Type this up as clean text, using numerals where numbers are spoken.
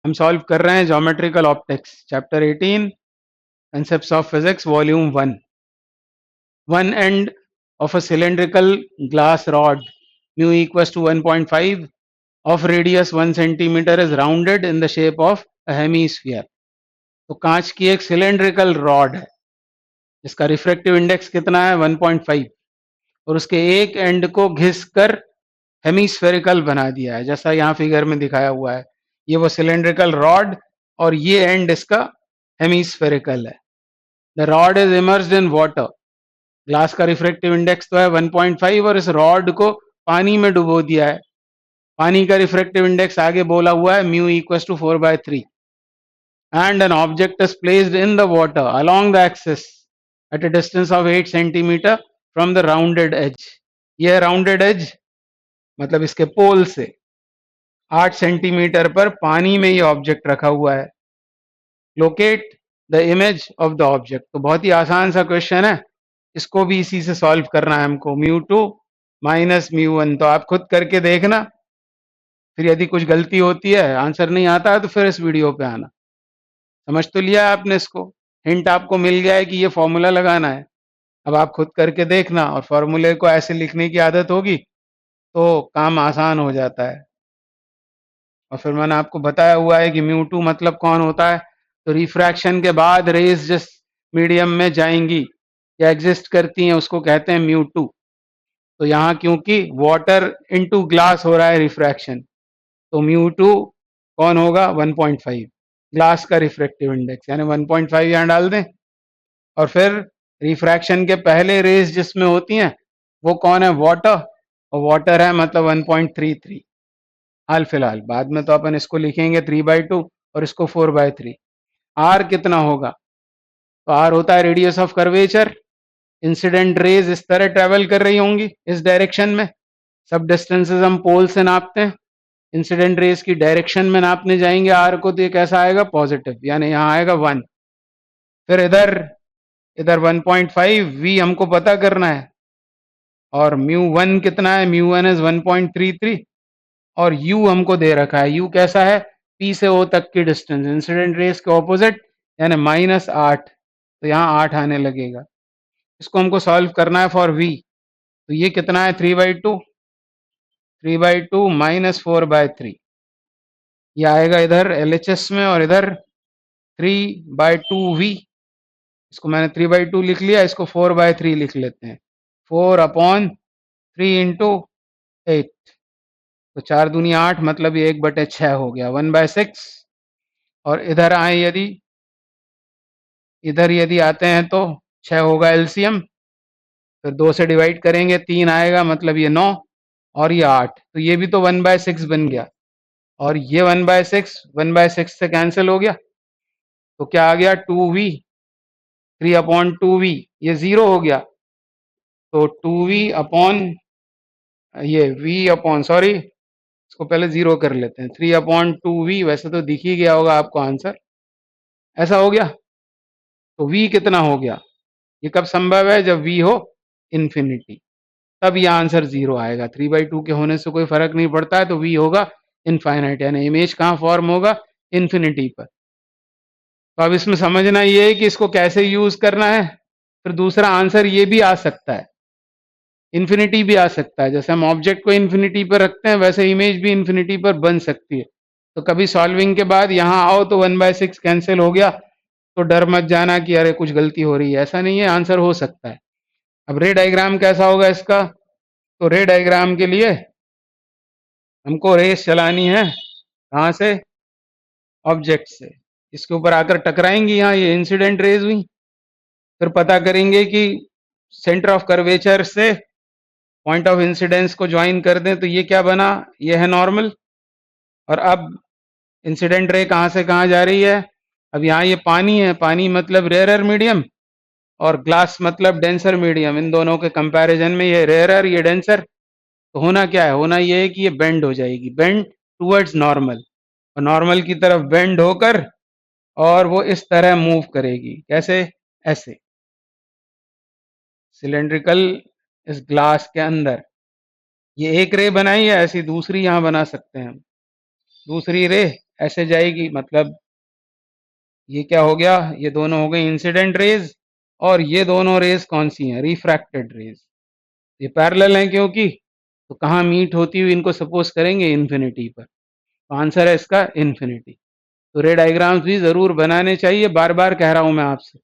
हम सॉल्व कर रहे हैं geometrical optics chapter 18 concepts of physics volume 1. One end of a cylindrical glass rod mu equals to 1.5 of radius 1 centimeter is rounded in the shape of a hemisphere. तो कांच की एक cylindrical rod है जिसका refractive index कितना है 1.5 और उसके एक एंड को घिसकर हेमिस्फेरिकल बना दिया है जैसा यहाँ फिगर में दिखाया हुआ है. ये वो सिलेंड्रिकल रॉड और ये एंड इसका हेमिस्फेरिकल है. The rod is immersed in water. Glass का रिफ्रैक्टिव इंडेक्स तो है 1.5 और इस रॉड को पानी में डुबो दिया है. पानी का रिफ्रैक्टिव इंडेक्स आगे बोला हुआ है mu equal to 4/3 and an object is placed in the water along the axis at a distance of 8 centimeter from the rounded edge. यह राउंडेड एज मतलब इसके पोल से 8 सेंटीमीटर पर पानी में ये ऑब्जेक्ट रखा हुआ है. Locate the image of the object. तो बहुत ही आसान सा क्वेश्चन है, इसको भी इसी से सॉल्व करना है हमको. μ2 माइनस μ1. तो आप खुद करके देखना, फिर यदि कुछ गलती होती है, आंसर नहीं आता है तो फिर इस वीडियो पे आना. समझ तो लिया आपने इसको, हिंट आपको मिल गया है कि ये फॉर्मूला लगाना है. अब आप खुद करके देखना और फॉर्मूले को ऐसे लिखने की आदत होगी तो काम आसान हो जाता है. और फिर मैंने आपको बताया हुआ है कि μ2 मतलब कौन होता है. तो रिफ्रैक्शन के बाद रेज जिस मीडियम में जाएंगी या एग्जिस्ट करती हैं उसको कहते हैं μ2. तो यहाँ क्योंकि वाटर इनटू ग्लास हो रहा है रिफ्रैक्शन, तो μ2 कौन होगा 1.5. ग्लास का रिफ्रैक्टिव इंडेक्स यानी 1.5 यहाँ डाल दें. और फिर रिफ्रैक्शन के पहले रेज जिसमें होती हैं वो कौन है, वाटर. और वाटर है मतलब 1.33. हाल फिलहाल, बाद में तो अपन इसको लिखेंगे 3/2 और इसको 4/3. आर कितना होगा, तो आर होता है radius of curvature. Incident raise इस तरह ट्रेवल कर रही होंगी इस डायरेक्शन में. सब डिस्टेंसेस हम पोल से नापते हैं, इंसिडेंट रेज की डायरेक्शन में नापने जाएंगे आर को, तो ये कैसा आएगा पॉजिटिव, यानी यहाँ आएगा 1. फिर इधर इधर 1.5 वी हमको पता करना है और μ1 कितना है, μ1 इज 1.33 और u हमको दे रखा है. u कैसा है, p से o तक की डिस्टेंस इंसिडेंट रेज के ऑपोजिट यानी -8. तो यहाँ 8 आने लगेगा. इसको हमको सॉल्व करना है फॉर v. तो ये कितना है 3/2 माइनस 4/3. ये आएगा इधर LHS में और इधर 3/2v. इसको मैंने 3/2 लिख लिया, इसको 4/3 लिख लेते हैं. 4/3 इंटू 8. तो 4 दूनी 8 मतलब ये 1/6 हो गया 1/6. और इधर आए इधर यदि आते हैं तो 6 होगा एलसीएम. फिर 2 से डिवाइड करेंगे 3 आएगा मतलब ये 9 और ये 8. तो ये भी तो 1/6 बन गया और ये 1/6 से कैंसिल हो गया. तो क्या आ गया 2v. 3/2v ये 0 हो गया. तो 2v अपॉन ये v अपॉन सॉरी इसको पहले 0 कर लेते हैं. 3/2v वैसे तो दिख ही गया होगा आपको आंसर. ऐसा हो गया. तो v कितना हो गया, ये कब संभव है, जब v हो इन्फिनिटी, तब ये आंसर 0 आएगा. 3/2 के होने से कोई फर्क नहीं पड़ता है. तो v होगा इनफाइनाइट यानी इमेज कहाँ फॉर्म होगा, इन्फिनिटी पर. तो अब इसमें समझना ये है कि इसको कैसे यूज करना है. फिर दूसरा आंसर ये भी आ सकता है, इन्फिनिटी भी आ सकता है. जैसे हम ऑब्जेक्ट को इन्फिनिटी पर रखते हैं वैसे इमेज भी इन्फिनिटी पर बन सकती है. तो कभी सॉल्विंग के बाद यहाँ आओ तो 1/6 कैंसिल हो गया, तो डर मत जाना कि अरे कुछ गलती हो रही है, ऐसा नहीं है, आंसर हो सकता है. अब रे डायग्राम कैसा होगा इसका, तो रे डायग्राम के लिए हमको रेस चलानी है कहाँ से, ऑब्जेक्ट से. इसके ऊपर आकर टकराएंगी, यहाँ ये इंसिडेंट रेज हुई. फिर पता करेंगे कि सेंटर ऑफ कर्वेचर से पॉइंट ऑफ इंसिडेंस को ज्वाइन कर दें तो ये क्या बना, ये है नॉर्मल. और अब इंसिडेंट रे कहाँ से कहाँ जा रही है, अब यहाँ ये पानी है, पानी मतलब रेयरर मीडियम और ग्लास मतलब डेंसर मीडियम. इन दोनों के कंपैरिजन में ये रेयरर ये डेंसर. तो होना क्या है, होना ये है कि ये बेंड हो जाएगी, बेंड टूवर्ड्स नॉर्मल, और नॉर्मल की तरफ बेंड होकर और वो इस तरह मूव करेगी. कैसे, ऐसे सिलेंड्रिकल इस ग्लास के अंदर ये एक रे बनाई है, ऐसी दूसरी यहाँ बना सकते हैं हम. दूसरी रे ऐसे जाएगी, मतलब ये क्या हो गया, ये दोनों हो गई इंसिडेंट रेज, और ये दोनों रेज कौन सी हैं, रिफ्रैक्टेड रेज। ये पैरेलल हैं क्योंकि, तो कहाँ मीट होती हुई इनको सपोज करेंगे, इन्फिनिटी पर। तो आंसर है इसका इन्फिनिटी। तो रे डायग्राम्स भी जरूर बनाने चाहिए, बार बार कह रहा हूं मैं आपसे।